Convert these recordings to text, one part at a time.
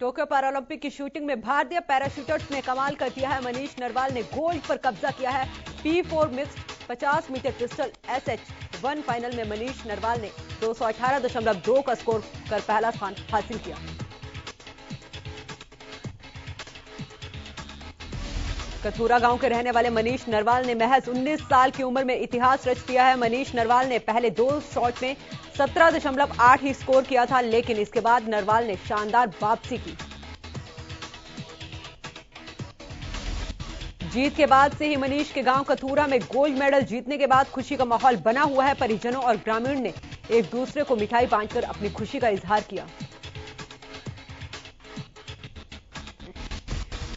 Tokyo Paralympic की shooting में भारतीय पैराशूटर्स ने कमाल कर दिया है। मनीष नरवाल ने गोल्ड पर कब्जा किया है। P4 mixed 50 metre pistol SH1 final में मनीष नरवाल ने 218.2 का स्कोर कर पहला स्थान हासिल किया। कथूरा गांव के रहने वाले मनीष नरवाल ने महज 19 साल की उम्र में इतिहास रच दिया है। मनीष नरवाल ने पहले 2 शॉट में 17.8 ही स्कोर किया था, लेकिन इसके बाद नरवाल ने शानदार वापसी की। जीत के बाद से ही मनीष के गांव कथूरा में गोल्ड मेडल जीतने के बाद खुशी का माहौल बना हुआ है। परिजनों और ग्रामीण ने एक दूसरे को मिठाई बांटकर अपनी खुशी का इजहार किया।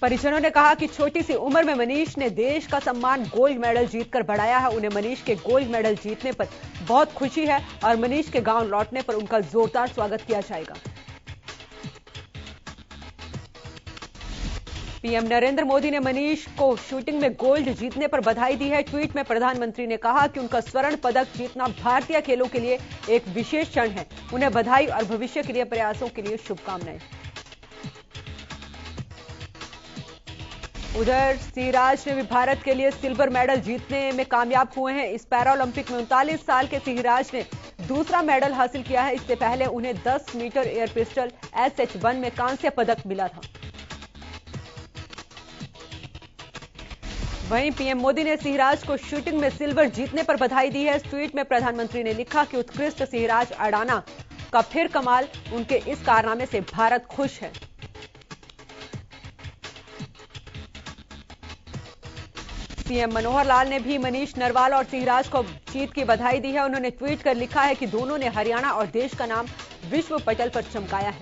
परिजनों ने कहा कि छोटी सी उम्र में मनीष ने देश का सम्मान गोल्ड मेडल जीतकर बढ़ाया है। उन्हें मनीष के गोल्ड मेडल जीतने पर बहुत खुशी है और मनीष के गांव लौटने पर उनका जोरदार स्वागत किया जाएगा। पीएम नरेंद्र मोदी ने मनीष को शूटिंग में गोल्ड जीतने पर बधाई दी है। ट्वीट में प्रधानमंत्री ने कहा कि उनका स्वर्ण पदक जीतना भारतीय खेलों के लिए एक विशेष क्षण है। उन्हें बधाई और भविष्य के लिए प्रयासों के लिए शुभकामनाएं। उधर सिंहराज ने भी भारत के लिए सिल्वर मेडल जीतने में कामयाब हुए हैं। इस पैरालंपिक में 39 साल के सिंहराज ने दूसरा मेडल हासिल किया है। इससे पहले उन्हें 10 मीटर एयर पिस्टल SH1 में कांस्य पदक मिला था। वहीं पीएम मोदी ने सिंहराज को शूटिंग में सिल्वर जीतने पर बधाई दी है। इस ट्वीट में प्रधानमंत्री ने लिखा कि उत्कृष्ट सिंहराज अडाना का फिर कमाल, उनके इस कारनामे से भारत खुश है। सीएम मनोहर लाल ने भी मनीष नरवाल और सिंहराज को जीत की बधाई दी है। उन्होंने ट्वीट कर लिखा है कि दोनों ने हरियाणा और देश का नाम विश्व पटल पर चमकाया है।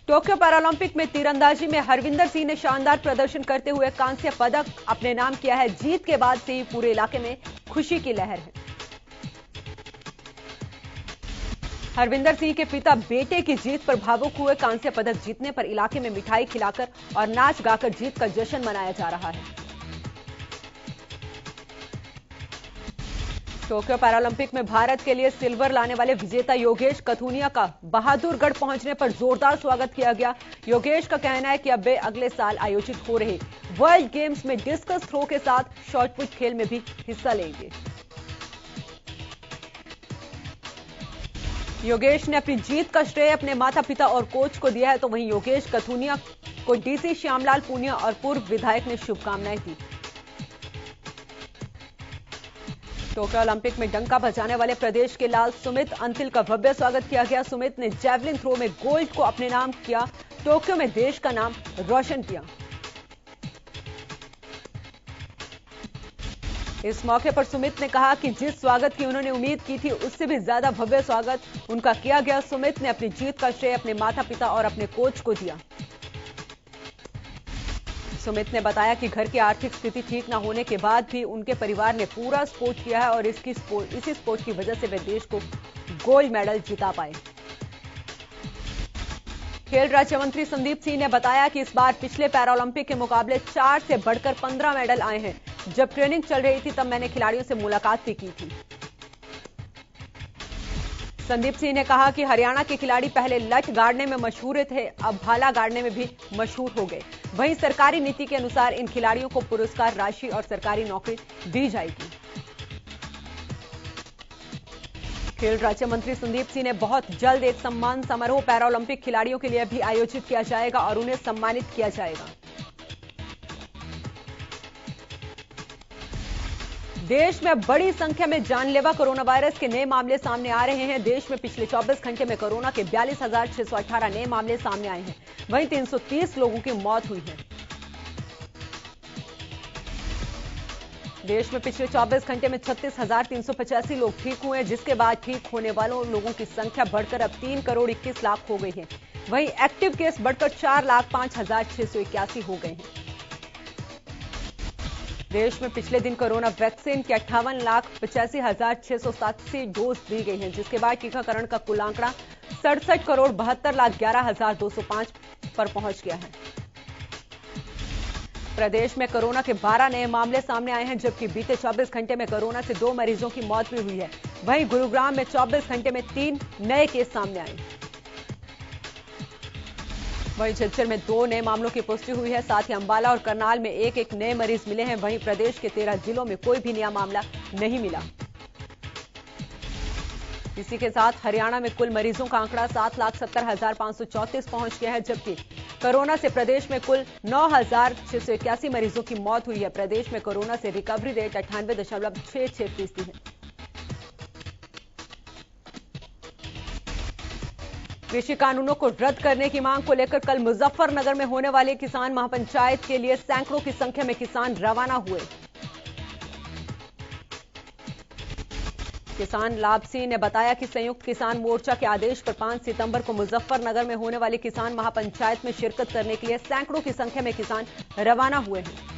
टोक्यो पैरालंपिक में तीरंदाजी में हरविंदर सिंह ने शानदार प्रदर्शन करते हुए कांस्य पदक अपने नाम किया है। जीत के बाद से ही पूरे इलाके में खुशी की लहर है। हरविंदर सिंह के पिता बेटे की जीत पर भावुक हुए। कांस्य पदक जीतने पर इलाके में मिठाई खिलाकर और नाच गाकर जीत का जश्न मनाया जा रहा है। टोक्यो पैरालंपिक में भारत के लिए सिल्वर लाने वाले विजेता योगेश कथुनिया का बहादुरगढ़ पहुंचने पर जोरदार स्वागत किया गया। योगेश का कहना है कि अब वे अगले साल आयोजित हो रहे वर्ल्ड गेम्स में डिस्कस थ्रो के साथ शॉटपुट खेल में भी हिस्सा लेंगे। योगेश ने अपनी जीत का श्रेय अपने माता पिता और कोच को दिया है, तो वहीं योगेश कथुनिया को डीसी श्यामलाल पूनिया और पूर्व विधायक ने शुभकामनाएं दी। टोक्यो ओलंपिक में डंका बजाने वाले प्रदेश के लाल सुमित अंतिल का भव्य स्वागत किया गया। सुमित ने जैवलिन थ्रो में गोल्ड को अपने नाम किया, टोक्यो में देश का नाम रोशन किया। इस मौके पर सुमित ने कहा कि जिस स्वागत की उन्होंने उम्मीद की थी, उससे भी ज्यादा भव्य स्वागत उनका किया गया। सुमित ने अपनी जीत का श्रेय अपने माता पिता और अपने कोच को दिया। सुमित ने बताया कि घर की आर्थिक स्थिति ठीक न होने के बाद भी उनके परिवार ने पूरा सपोर्ट किया है और इसी सपोर्ट की वजह से वे देश को गोल्ड मेडल जिता पाए। खेल राज्य मंत्री संदीप सिंह ने बताया कि इस बार पिछले पैरालंपिक के मुकाबले 4 से बढ़कर 15 मेडल आए हैं। जब ट्रेनिंग चल रही थी तब मैंने खिलाड़ियों से मुलाकात भी की थी। संदीप सिंह ने कहा कि हरियाणा के खिलाड़ी पहले लठ गाड़ने में मशहूर थे, अब भाला गाड़ने में भी मशहूर हो गए। वहीं सरकारी नीति के अनुसार इन खिलाड़ियों को पुरस्कार राशि और सरकारी नौकरी दी जाएगी। खेल राज्य मंत्री संदीप सिंह ने बहुत जल्द एक सम्मान समारोह पैरालंपिक खिलाड़ियों के लिए भी आयोजित किया जाएगा और उन्हें सम्मानित किया जाएगा। देश में बड़ी संख्या में जानलेवा कोरोना वायरस के नए मामले सामने आ रहे हैं। देश में पिछले 24 घंटे में कोरोना के 42,618 नए मामले सामने आए हैं। वहीं 330 लोगों की मौत हुई है। देश में पिछले 24 घंटे में 36,385 लोग ठीक हुए हैं, जिसके बाद ठीक होने वालों लोगों की संख्या बढ़कर अब 3,21,00,000 हो गई है। वहीं एक्टिव केस बढ़कर 4,05,681 हो गए हैं। देश में पिछले दिन कोरोना वैक्सीन की 58,85,687 डोज दी गई हैं, जिसके बाद टीकाकरण का कुल आंकड़ा 67,72,11,205 पर पहुंच गया है। प्रदेश में कोरोना के 12 नए मामले सामने आए हैं, जबकि बीते 24 घंटे में कोरोना से 2 मरीजों की मौत भी हुई है। वहीं गुरुग्राम में 24 घंटे में 3 नए केस सामने आए। वहीं झज्जर में 2 नए मामलों की पुष्टि हुई है। साथ ही अंबाला और करनाल में एक नए मरीज मिले हैं। वहीं प्रदेश के 13 जिलों में कोई भी नया मामला नहीं मिला। इसी के साथ हरियाणा में कुल मरीजों का आंकड़ा 7,70,534 पहुंच गया है, जबकि कोरोना से प्रदेश में कुल 9,681 मरीजों की मौत हुई है। प्रदेश में कोरोना से रिकवरी रेट 98.66% है। कृषि कानूनों को रद्द करने की मांग को लेकर कल मुजफ्फरनगर में होने वाले किसान महापंचायत के लिए सैकड़ों की संख्या में किसान रवाना हुए। किसान लाभ सिंह ने बताया कि संयुक्त किसान मोर्चा के आदेश पर 5 सितंबर को मुजफ्फरनगर में होने वाली किसान महापंचायत में शिरकत करने के लिए सैकड़ों की संख्या में किसान रवाना हुए हैं।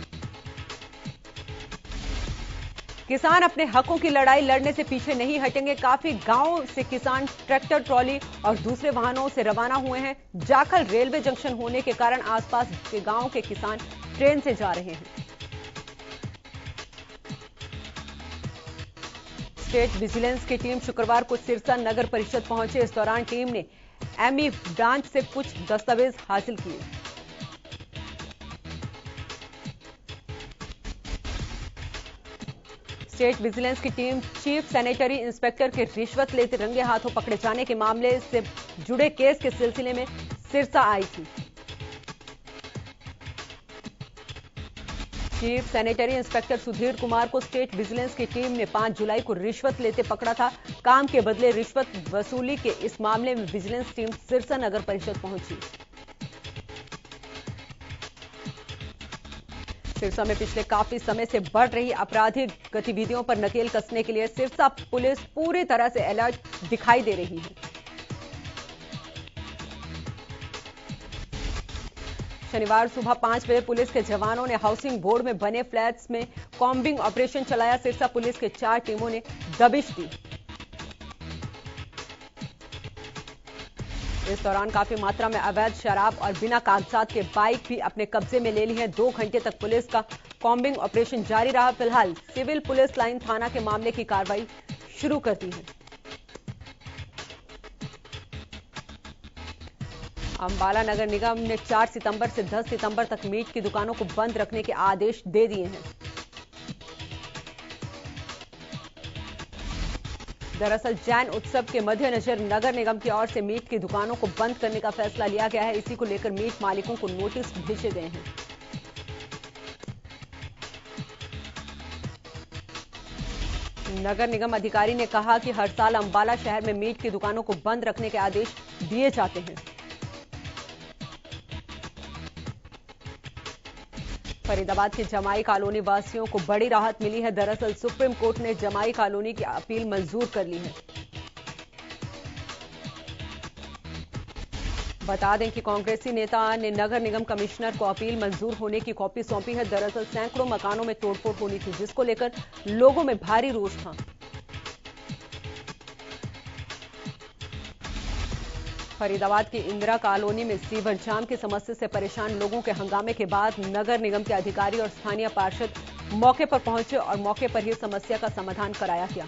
किसान अपने हकों की लड़ाई लड़ने से पीछे नहीं हटेंगे। काफी गांवों से किसान ट्रैक्टर, ट्रॉली और दूसरे वाहनों से रवाना हुए हैं। जाखल रेलवे जंक्शन होने के कारण आसपास के गांवों के किसान ट्रेन से जा रहे हैं। स्टेट विजिलेंस की टीम शुक्रवार को सिरसा नगर परिषद पहुंचे। इस दौरान टीम ने एमई ब्रांच से कुछ दस्तावेज हासिल किए। स्टेट विजिलेंस की टीम चीफ सैनिटरी इंस्पेक्टर के रिश्वत लेते रंगे हाथों पकड़े जाने के मामले से जुड़े केस के सिलसिले में सिरसा आई थी। Chief sanitary inspector Sudhir Kumar को स्टेट विजिलेंस की टीम ने 5 जुलाई को रिश्वत लेते पकड़ा था। काम के बदले रिश्वत वसूली के इस मामले में विजिलेंस टीम सिरसा नगर परिषद पहुंची। सिरसा में पिछले काफी समय से बढ़ रही आपराधिक गतिविधियों पर नकेल कसने के लिए सिरसा पुलिस पूरी तरह से अलर्ट दिखाई दे रही है। शनिवार सुबह 5 बजे पुलिस के जवानों ने हाउसिंग बोर्ड में बने फ्लैट्स में कॉम्बिंग ऑपरेशन चलाया। सिरसा पुलिस के 4 टीमों ने दबिश दी। इस दौरान काफी मात्रा में अवैध शराब और बिना कागजात के बाइक भी अपने कब्जे में ले ली है। 2 घंटे तक पुलिस का कॉम्बिंग ऑपरेशन जारी रहा। फिलहाल सिविल पुलिस लाइन थाना के मामले की कार्रवाई शुरू कर दी है। अंबाला नगर निगम ने 4 सितंबर से 10 सितंबर तक मीट की दुकानों को बंद रखने के आदेश दे दिए हैं। दरअसल जैन उत्सव के मद्देनजर नगर निगम की ओर से मीट की दुकानों को बंद करने का फैसला लिया गया है। इसी को लेकर मीट मालिकों को नोटिस भेजे गए हैं। नगर निगम अधिकारी ने कहा कि हर साल अंबाला शहर में मीट की दुकानों को बंद रखने के आदेश दिए जाते हैं। फरीदाबाद के जमाई कॉलोनी वासियों को बड़ी राहत मिली है। दरअसल सुप्रीम कोर्ट ने जमाई कॉलोनी की अपील मंजूर कर ली है। बता दें कि कांग्रेसी नेता ने नगर निगम कमिश्नर को अपील मंजूर होने की कॉपी सौंपी है। दरअसल सैकड़ों मकानों में तोड़फोड़ होनी थी, जिसको लेकर लोगों में भारी रोष था। फरीदाबाद की इंदिरा कॉलोनी में सीवर जाम की समस्या से परेशान लोगों के हंगामे के बाद नगर निगम के अधिकारी और स्थानीय पार्षद मौके पर पहुंचे और मौके पर ही समस्या का समाधान कराया गया।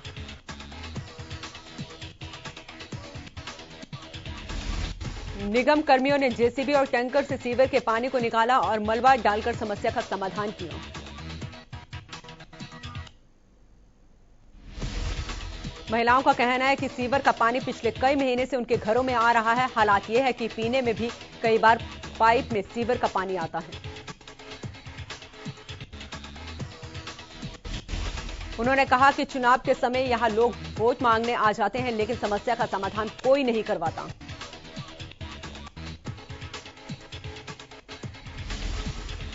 निगम कर्मियों ने जेसीबी और टैंकर से सीवर के पानी को निकाला और मलबा डालकर समस्या का समाधान किया। महिलाओं का कहना है कि सीवर का पानी पिछले कई महीने से उनके घरों में आ रहा है। हालात यह है कि पीने में भी कई बार पाइप में सीवर का पानी आता है। उन्होंने कहा कि चुनाव के समय यहां लोग वोट मांगने आ जाते हैं, लेकिन समस्या का समाधान कोई नहीं करवाता।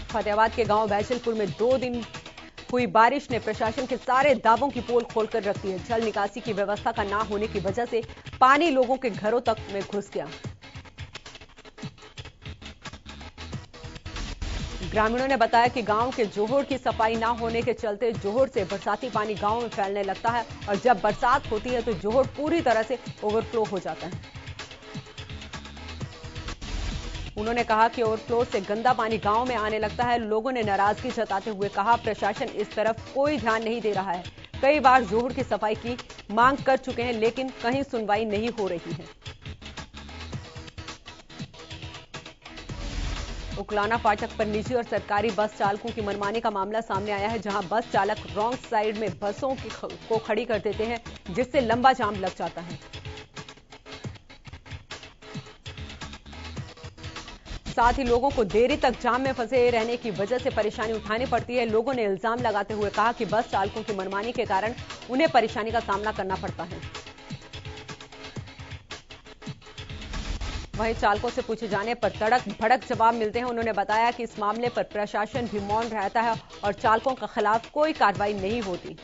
फतेहाबाद के गांव बैचलपुर में 2 दिन हुई बारिश ने प्रशासन के सारे दावों की पोल खोलकर रख दी है। जल निकासी की व्यवस्था का ना होने की वजह से पानी लोगों के घरों तक में घुस गया। ग्रामीणों ने बताया कि गांव के जोहड़ की सफाई ना होने के चलते जोहड़ से बरसाती पानी गांव में फैलने लगता है और जब बरसात होती है तो जोहड़ पूरी तरह से ओवरफ्लो हो जाता है। उन्होंने कहा कि ओवरफ्लो से गंदा पानी गांव में आने लगता है। लोगों ने नाराजगी जताते हुए कहा, प्रशासन इस तरफ कोई ध्यान नहीं दे रहा है। कई बार जोहड़ की सफाई की मांग कर चुके हैं, लेकिन कहीं सुनवाई नहीं हो रही है। उकलाना फाटक पर निजी और सरकारी बस चालकों की मनमानी का मामला सामने आया है, जहां बस चालक रॉन्ग साइड में बसों को खड़ी कर देते हैं, जिससे लंबा जाम लग जाता है। साथ ही लोगों को देरी तक जाम में फंसे रहने की वजह से परेशानी उठानी पड़ती है। लोगों ने इल्जाम लगाते हुए कहा कि बस चालकों की मनमानी के कारण उन्हें परेशानी का सामना करना पड़ता है। वहीं चालकों से पूछे जाने पर तड़क भड़क जवाब मिलते हैं। उन्होंने बताया कि इस मामले पर प्रशासन भी मौन रहता है और चालकों के खिलाफ कोई कार्रवाई नहीं होती।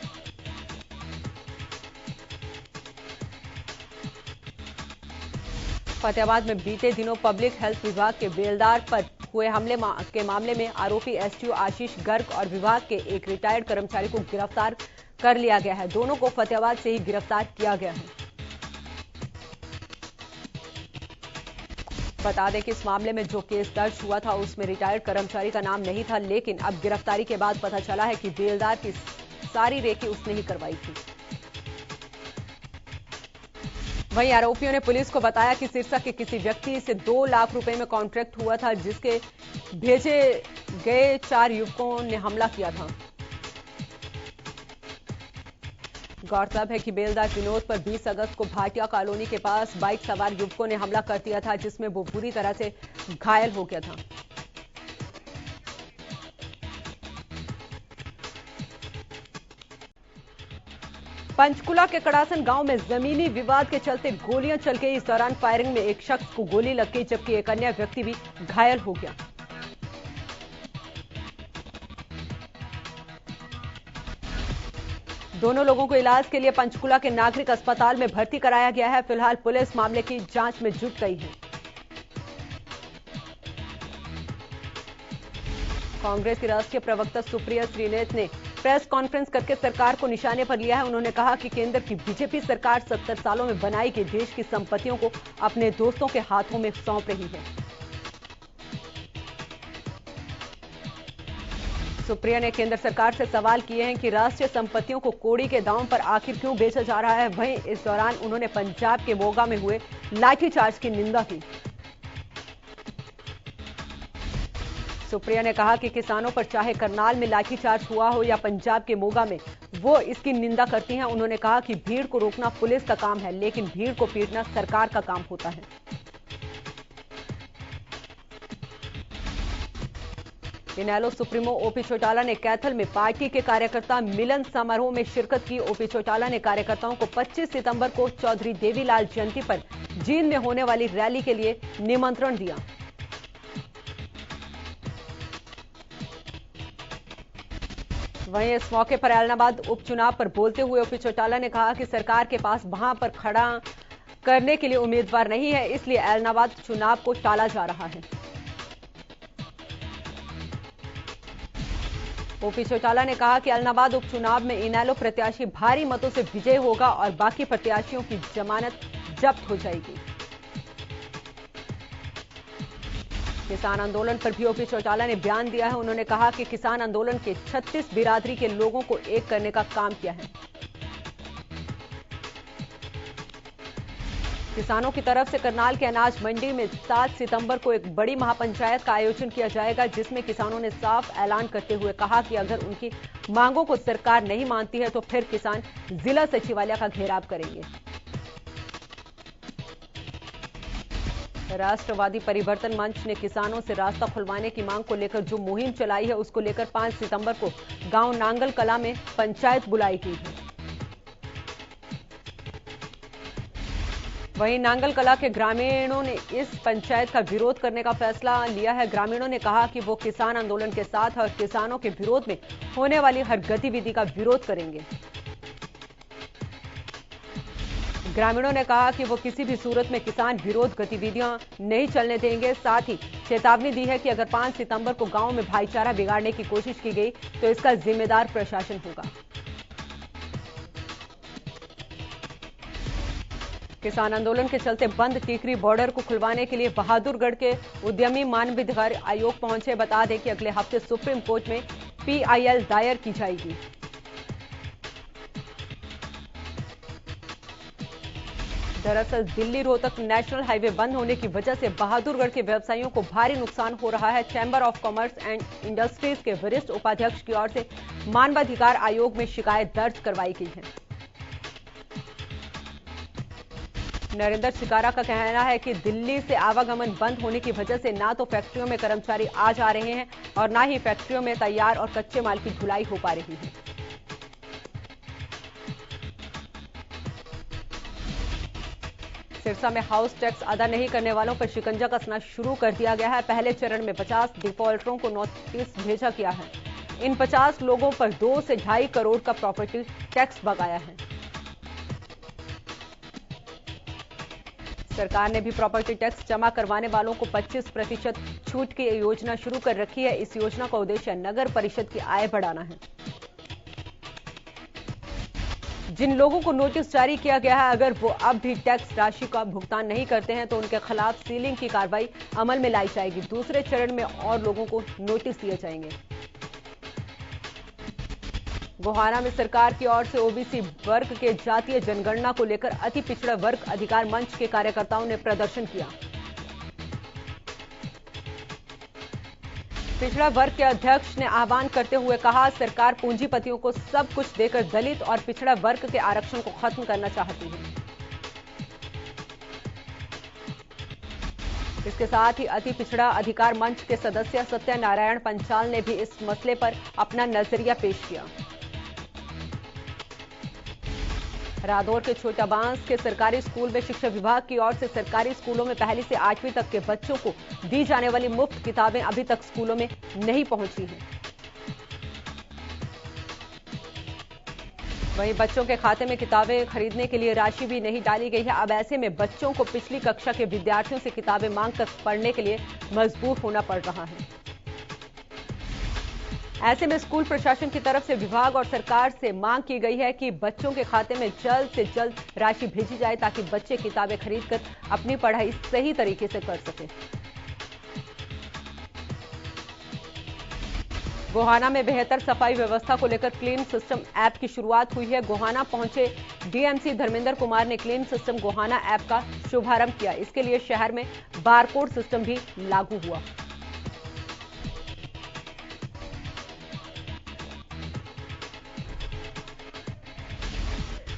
फतेहाबाद में बीते दिनों पब्लिक हेल्थ विभाग के बेलदार पर हुए हमले के मामले में आरोपी एसटीओ आशीष गर्ग और विभाग के एक रिटायर्ड कर्मचारी को गिरफ्तार कर लिया गया है। दोनों को फतेहाबाद से ही गिरफ्तार किया गया है। बता दें कि इस मामले में जो केस दर्ज हुआ था उसमें रिटायर्ड कर्मचारी का नाम नहीं था, लेकिन अब गिरफ्तारी के बाद पता चला है कि बेलदार की सारी रेकी उसने ही करवाई थी। वहीं आरोपियों ने पुलिस को बताया कि सिरसा के किसी व्यक्ति से 2 लाख रुपए में कॉन्ट्रैक्ट हुआ था, जिसके भेजे गए 4 युवकों ने हमला किया था। गौरतलब है कि बेलदार विनोद पर 20 अगस्त को भाटिया कॉलोनी के पास बाइक सवार युवकों ने हमला कर दिया था, जिसमें वो बुरी तरह से घायल हो गया था। पंचकुला के कड़ासन गांव में जमीनी विवाद के चलते गोलियां चल गई। इस दौरान फायरिंग में एक शख्स को गोली लग गई, जबकि एक अन्य व्यक्ति भी घायल हो गया। दोनों लोगों को इलाज के लिए पंचकुला के नागरिक अस्पताल में भर्ती कराया गया है। फिलहाल पुलिस मामले की जांच में जुट गई है। कांग्रेस की राष्ट्रीय प्रवक्ता सुप्रिया श्रीनेत ने प्रेस कॉन्फ्रेंस करके सरकार को निशाने पर लिया है। उन्होंने कहा कि केंद्र की बीजेपी सरकार 70 सालों में बनाई गई देश की संपत्तियों को अपने दोस्तों के हाथों में सौंप रही है। सुप्रिया ने केंद्र सरकार से सवाल किए हैं कि राष्ट्रीय संपत्तियों को कौड़ी के दाम पर आखिर क्यों बेचा जा रहा है। वहीं इस दौरान उन्होंने पंजाब के मोगा में हुए लाठीचार्ज की निंदा की। सुप्रिया ने कहा कि किसानों पर चाहे करनाल में लाठीचार्ज हुआ हो या पंजाब के मोगा में, वो इसकी निंदा करती हैं। उन्होंने कहा कि भीड़ को रोकना पुलिस का काम है, लेकिन भीड़ को पीटना सरकार का काम होता है। इनेलो सुप्रीमो ओपी चौटाला ने कैथल में पार्टी के कार्यकर्ता मिलन समारोह में शिरकत की। ओपी चौटाला ने कार्यकर्ताओं को 25 सितंबर को चौधरी देवीलाल जयंती पर जींद में होने वाली रैली के लिए निमंत्रण दिया। वहीं इस मौके पर ऐलनाबाद उपचुनाव पर बोलते हुए ओपी चौटाला ने कहा कि सरकार के पास वहां पर खड़ा करने के लिए उम्मीदवार नहीं है, इसलिए ऐलनाबाद चुनाव को टाला जा रहा है। ओपी चौटाला ने कहा कि ऐलनाबाद उपचुनाव में इनेलो प्रत्याशी भारी मतों से विजय होगा और बाकी प्रत्याशियों की जमानत जब्त हो जाएगी। किसान आंदोलन पर भी ओपी चौटाला ने बयान दिया है। उन्होंने कहा कि किसान आंदोलन के 36 बिरादरी के लोगों को एक करने का काम किया है। किसानों की तरफ से करनाल के अनाज मंडी में 7 सितंबर को एक बड़ी महापंचायत का आयोजन किया जाएगा, जिसमें किसानों ने साफ ऐलान करते हुए कहा कि अगर उनकी मांगों को सरकार नहीं मानती है तो फिर किसान जिला सचिवालय का घेराव करेंगे। राष्ट्रवादी परिवर्तन मंच ने किसानों से रास्ता खुलवाने की मांग को लेकर जो मुहिम चलाई है, उसको लेकर 5 सितंबर को गांव नांगल कला में पंचायत बुलाई गई है। वहीं नांगल कला के ग्रामीणों ने इस पंचायत का विरोध करने का फैसला लिया है। ग्रामीणों ने कहा कि वो किसान आंदोलन के साथ और किसानों के विरोध में होने वाली हर गतिविधि का विरोध करेंगे। ग्रामीणों ने कहा कि वो किसी भी सूरत में किसान विरोध गतिविधियां नहीं चलने देंगे। साथ ही चेतावनी दी है कि अगर 5 सितंबर को गांव में भाईचारा बिगाड़ने की कोशिश की गई तो इसका जिम्मेदार प्रशासन होगा। किसान आंदोलन के चलते बंद टीकरी बॉर्डर को खुलवाने के लिए बहादुरगढ़ के उद्यमी मानवाधिकार आयोग पहुंचे। बता दें कि अगले हफ्ते सुप्रीम कोर्ट में PIL दायर की जाएगी। दरअसल दिल्ली रोहतक नेशनल हाईवे बंद होने की वजह से बहादुरगढ़ के व्यवसायियों को भारी नुकसान हो रहा है। Chamber of commerce and industries के वरिष्ठ उपाध्यक्ष की ओर से मानवाधिकार आयोग में शिकायत दर्ज करवाई गई है। नरेंद्र शिकारा का कहना है कि दिल्ली से आवागमन बंद होने की वजह से ना तो फैक्ट्रियों में कर्मचारी आ जा रहे हैं और ना ही फैक्ट्रियों में तैयार और कच्चे माल की ढुलाई हो पा रही है। सिरसा में हाउस टैक्स अदा नहीं करने वालों पर शिकंजा कसना शुरू कर दिया गया है। पहले चरण में 50 डिफॉल्टरों को नोटिस भेजा गया है। इन 50 लोगों पर 2 से 2.5 करोड़ का प्रॉपर्टी टैक्स बकाया है। सरकार ने भी प्रॉपर्टी टैक्स जमा करवाने वालों को 25% छूट की योजना शुरू कर रखी है। इस योजना का उद्देश्य नगर परिषद की आय बढ़ाना है। जिन लोगों को नोटिस जारी किया गया है, अगर वो अब भी टैक्स राशि का भुगतान नहीं करते हैं तो उनके खिलाफ सीलिंग की कार्रवाई अमल में लाई जाएगी। दूसरे चरण में और लोगों को नोटिस दिए जाएंगे। गोहाना में सरकार की ओर से ओबीसी वर्ग के जातीय जनगणना को लेकर अति पिछड़ा वर्ग अधिकार मंच के कार्यकर्ताओं ने प्रदर्शन किया। पिछड़ा वर्ग के अध्यक्ष ने आह्वान करते हुए कहा, सरकार पूंजीपतियों को सब कुछ देकर दलित और पिछड़ा वर्ग के आरक्षण को खत्म करना चाहती है। इसके साथ ही अति पिछड़ा अधिकार मंच के सदस्य सत्यनारायण पंचाल ने भी इस मसले पर अपना नजरिया पेश किया। रादौर के छोटा बांस के सरकारी स्कूल में शिक्षा विभाग की ओर से सरकारी स्कूलों में पहली से 8वीं तक के बच्चों को दी जाने वाली मुफ्त किताबें अभी तक स्कूलों में नहीं पहुंची हैं। वहीं बच्चों के खाते में किताबें खरीदने के लिए राशि भी नहीं डाली गई है। अब ऐसे में बच्चों को पिछली कक्षा के विद्यार्थियों से किताबें मांगकर पढ़ने के लिए मजबूर होना पड़ रहा है। ऐसे में स्कूल प्रशासन की तरफ से विभाग और सरकार से मांग की गई है कि बच्चों के खाते में जल्द से जल्द राशि भेजी जाए ताकि बच्चे किताबें खरीदकर अपनी पढ़ाई सही तरीके से कर सकें। गोहाना में बेहतर सफाई व्यवस्था को लेकर क्लीन सिस्टम ऐप की शुरुआत हुई है। गोहाना पहुंचे डीएमसी धर्मेंद्र कुमार ने क्लीन सिस्टम गोहाना ऐप का शुभारंभ किया। इसके लिए शहर में बारकोड सिस्टम भी लागू हुआ।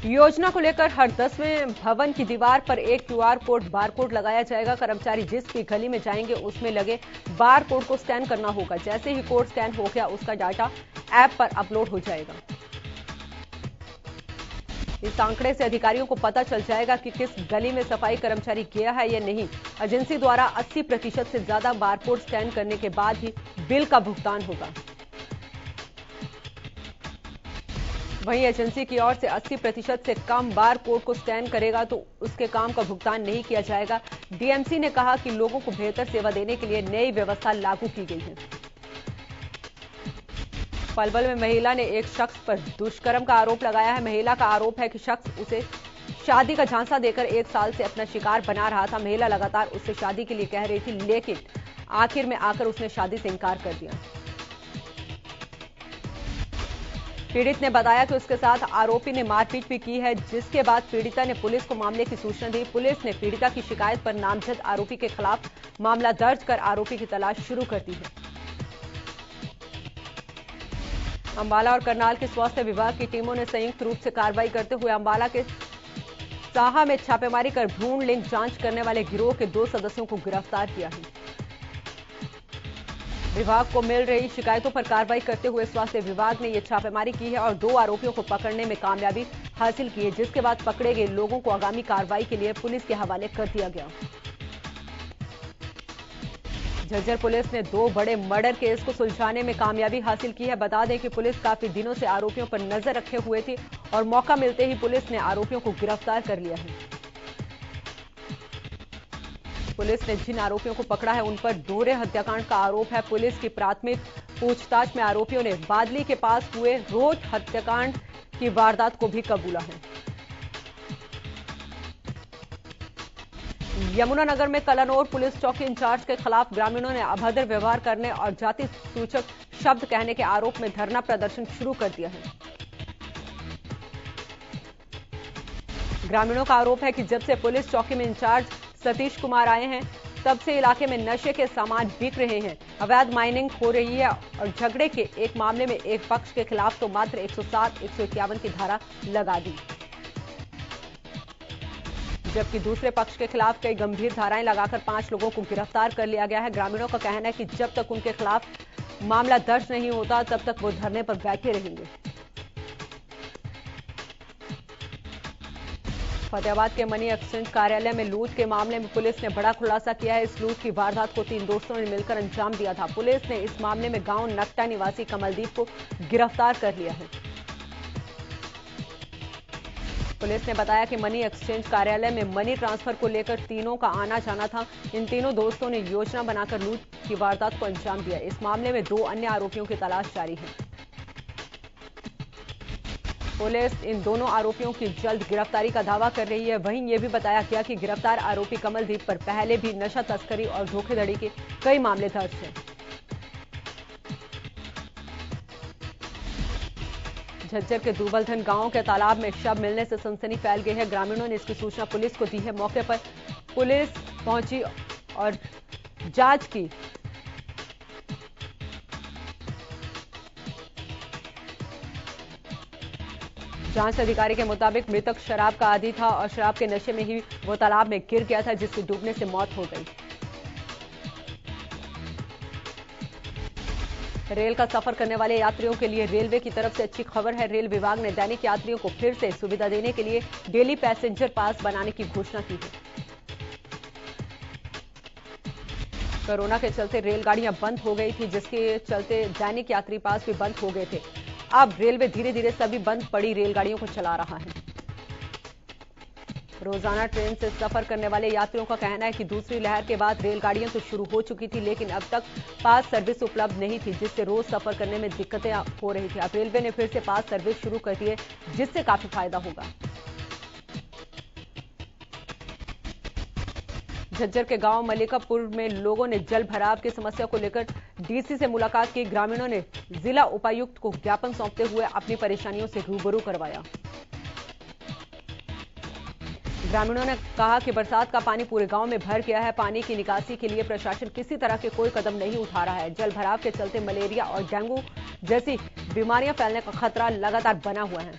योजना को लेकर हर 10वें भवन की दीवार पर एक क्यूआर कोड बारकोड लगाया जाएगा। कर्मचारी जिस भी गली में जाएंगे उसमें लगे बारकोड को स्कैन करना होगा। जैसे ही कोड स्कैन हो गया उसका डाटा ऐप पर अपलोड हो जाएगा। इस आंकड़े से अधिकारियों को पता चल जाएगा कि किस गली में सफाई कर्मचारी गया है या नहीं। एजेंसी द्वारा 80% से ज्यादा बारकोड स्कैन करने के बाद ही बिल का भुगतान होगा। वहीं एजेंसी की ओर से 80% से कम बार कोड को स्कैन करेगा तो उसके काम का भुगतान नहीं किया जाएगा। डीएमसी ने कहा कि लोगों को बेहतर सेवा देने के लिए नई व्यवस्था लागू की गई है। पलवल में महिला ने एक शख्स पर दुष्कर्म का आरोप लगाया है। महिला का आरोप है कि शख्स उसे शादी का झांसा देकर 1 साल से अपना शिकार बना रहा था। महिला लगातार उससे शादी के लिए कह रही थी, लेकिन आखिर में आकर उसने शादी से इनकार कर दिया। पीड़ित ने बताया कि उसके साथ आरोपी ने मारपीट भी की है, जिसके बाद पीड़िता ने पुलिस को मामले की सूचना दी। पुलिस ने पीड़िता की शिकायत पर नामजद आरोपी के खिलाफ मामला दर्ज कर आरोपी की तलाश शुरू कर दी है। अंबाला और करनाल के स्वास्थ्य विभाग की टीमों ने संयुक्त रूप से कार्रवाई करते हुए अंबाला के साहा में छापेमारी कर भ्रूण लिंग जांच करने वाले गिरोह के 2 सदस्यों को गिरफ्तार किया है। विभाग को मिल रही शिकायतों पर कार्रवाई करते हुए स्वास्थ्य विभाग ने यह छापेमारी की है और 2 आरोपियों को पकड़ने में कामयाबी हासिल की है, जिसके बाद पकड़े गए लोगों को आगामी कार्रवाई के लिए पुलिस के हवाले कर दिया गया। झज्जर पुलिस ने 2 बड़े मर्डर केस को सुलझाने में कामयाबी हासिल की है। बता दें कि पुलिस काफी दिनों से आरोपियों पर नजर रखे हुए थी और मौका मिलते ही पुलिस ने आरोपियों को गिरफ्तार कर लिया है। पुलिस ने जिन आरोपियों को पकड़ा है उन पर दोहरे हत्याकांड का आरोप है। पुलिस की प्राथमिक पूछताछ में आरोपियों ने बादली के पास हुए रोज हत्याकांड की वारदात को भी कबूला है। यमुनानगर में कलानौर पुलिस चौकी इंचार्ज के खिलाफ ग्रामीणों ने अभद्र व्यवहार करने और जाति सूचक शब्द कहने के आरोप में धरना प्रदर्शन शुरू कर दिया है। ग्रामीणों का आरोप है कि जब से पुलिस चौकी में इंचार्ज सतीश कुमार आए हैं तब से इलाके में नशे के सामान बिक रहे हैं, अवैध माइनिंग हो रही है और झगड़े के एक मामले में एक पक्ष के खिलाफ तो मात्र 107, 151 की धारा लगा दी, जबकि दूसरे पक्ष के खिलाफ कई गंभीर धाराएं लगाकर 5 लोगों को गिरफ्तार कर लिया गया है। ग्रामीणों का कहना है कि जब तक उनके खिलाफ मामला दर्ज नहीं होता तब तक वो धरने पर बैठे रहेंगे। फतेहाबाद के मनी एक्सचेंज कार्यालय में लूट के मामले में पुलिस ने बड़ा खुलासा किया है। इस लूट की वारदात को 3 दोस्तों ने मिलकर अंजाम दिया था। पुलिस ने इस मामले में गांव नकटा निवासी कमलदीप को गिरफ्तार कर लिया है। पुलिस ने बताया कि मनी एक्सचेंज कार्यालय में मनी ट्रांसफर को लेकर तीनों का आना जाना था। इन तीनों दोस्तों ने योजना बनाकर लूट की वारदात को अंजाम दिया। इस मामले में 2 अन्य आरोपियों की तलाश जारी है। पुलिस इन दोनों आरोपियों की जल्द गिरफ्तारी का दावा कर रही है। वहीं यह भी बताया गया कि गिरफ्तार आरोपी कमलदीप पर पहले भी नशा तस्करी और धोखाधड़ी के कई मामले दर्ज हैं। झज्जर के दूबलधन गांव के तालाब में शव मिलने से सनसनी फैल गई है। ग्रामीणों ने इसकी सूचना पुलिस को दी है। मौके पर पुलिस पहुंची और जांच की। जांच अधिकारी के मुताबिक मृतक शराब का आदी था और शराब के नशे में ही वो तालाब में गिर गया था, जिससे डूबने से मौत हो गई। रेल का सफर करने वाले यात्रियों के लिए रेलवे की तरफ से अच्छी खबर है। रेल विभाग ने दैनिक यात्रियों को फिर से सुविधा देने के लिए डेली पैसेंजर पास बनाने की घोषणा की है। कोरोना के चलते रेलगाड़ियां बंद हो गई थी, जिसके चलते दैनिक यात्री पास भी बंद हो गए थे। अब रेलवे धीरे धीरे सभी बंद पड़ी रेलगाड़ियों को चला रहा है। रोजाना ट्रेन से सफर करने वाले यात्रियों का कहना है कि दूसरी लहर के बाद रेलगाड़ियां तो शुरू हो चुकी थी, लेकिन अब तक पास सर्विस उपलब्ध नहीं थी, जिससे रोज सफर करने में दिक्कतें हो रही थी। अब रेलवे ने फिर से पास सर्विस शुरू कर दी है, जिससे काफी फायदा होगा। झज्जर के गांव मलिकापुर में लोगों ने जल भराव की समस्या को लेकर डीसी से मुलाकात की। ग्रामीणों ने जिला उपायुक्त को ज्ञापन सौंपते हुए अपनी परेशानियों से रूबरू करवाया। ग्रामीणों ने कहा कि बरसात का पानी पूरे गांव में भर गया है। पानी की निकासी के लिए प्रशासन किसी तरह के कोई कदम नहीं उठा रहा है। जल भराव के चलते मलेरिया और डेंगू जैसी बीमारियां फैलने का खतरा लगातार बना हुआ है।